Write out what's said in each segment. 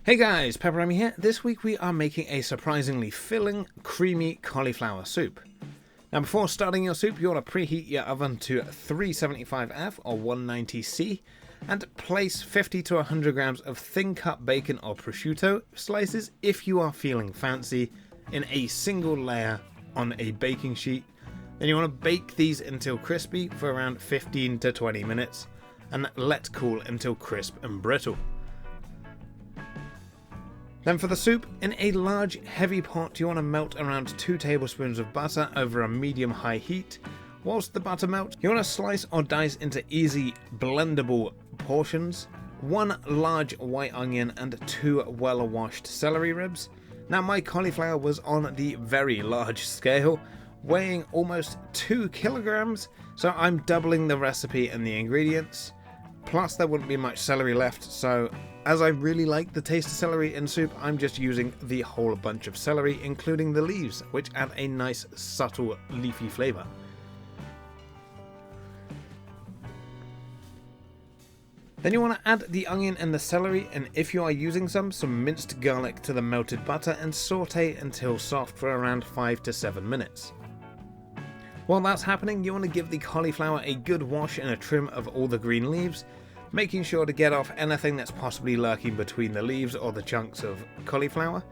Hey guys, PepperAmmy here. This week we are making a surprisingly filling, creamy cauliflower soup. Now before starting your soup, you want to preheat your oven to 375F or 190C and place 50 to 100 grams of thin cut bacon or prosciutto slices if you are feeling fancy in a single layer on a baking sheet. Then you want to bake these until crispy for around 15 to 20 minutes and let cool until crisp and brittle. Then for the soup, in a large heavy pot you want to melt around 2 tablespoons of butter over a medium-high heat. Whilst the butter melts, you want to slice or dice into easy blendable portions 1 large white onion and 2 well-washed celery ribs. Now my cauliflower was on the very large scale, weighing almost 2 kilograms, so I'm doubling the recipe and the ingredients. Plus there wouldn't be much celery left, so as I really like the taste of celery in soup, I'm just using the whole bunch of celery, including the leaves, which add a nice subtle leafy flavour. Then you want to add the onion and the celery, and if you are using some minced garlic to the melted butter and saute until soft for around 5 to 7 minutes. While that's happening, you want to give the cauliflower a good wash and a trim of all the green leaves, making sure to get off anything that's possibly lurking between the leaves or the chunks of cauliflower.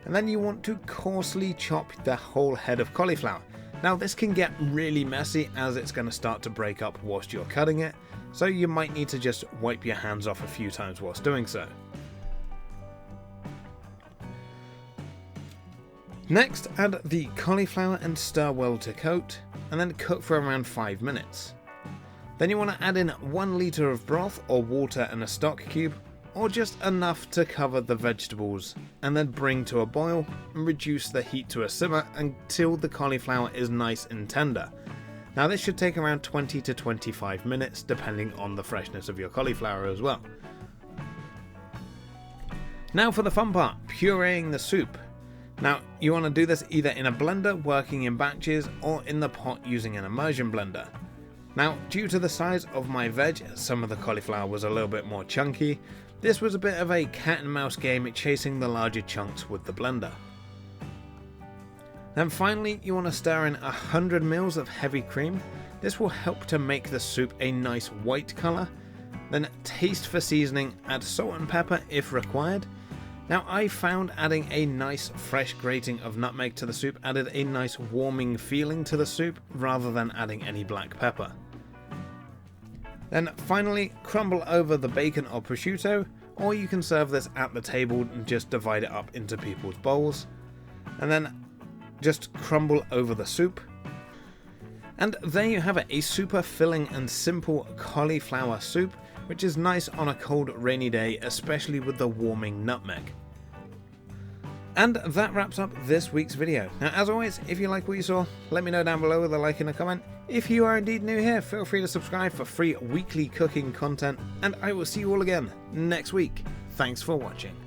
And then you want to coarsely chop the whole head of cauliflower. Now this can get really messy as it's going to start to break up whilst you're cutting it, so you might need to just wipe your hands off a few times whilst doing so. Next, add the cauliflower and stir well to coat, and then cook for around 5 minutes. Then you want to add in 1 litre of broth or water and a stock cube, or just enough to cover the vegetables, and then bring to a boil and reduce the heat to a simmer until the cauliflower is nice and tender. Now this should take around 20 to 25 minutes depending on the freshness of your cauliflower as well. Now for the fun part, pureeing the soup. Now you want to do this either in a blender working in batches or in the pot using an immersion blender. Now due to the size of my veg, some of the cauliflower was a little bit more chunky. This was a bit of a cat and mouse game chasing the larger chunks with the blender. Then finally you want to stir in 100 ml of heavy cream. This will help to make the soup a nice white colour. Then taste for seasoning, add salt and pepper if required. Now I found adding a nice fresh grating of nutmeg to the soup added a nice warming feeling to the soup rather than adding any black pepper. Then finally crumble over the bacon or prosciutto, or you can serve this at the table and just divide it up into people's bowls. And then just crumble over the soup. And there you have it, a super filling and simple cauliflower soup, which is nice on a cold rainy day, especially with the warming nutmeg. And that wraps up this week's video. Now as always, if you like what you saw, let me know down below with a like and a comment. If you are indeed new here, feel free to subscribe for free weekly cooking content, and I will see you all again next week. Thanks for watching.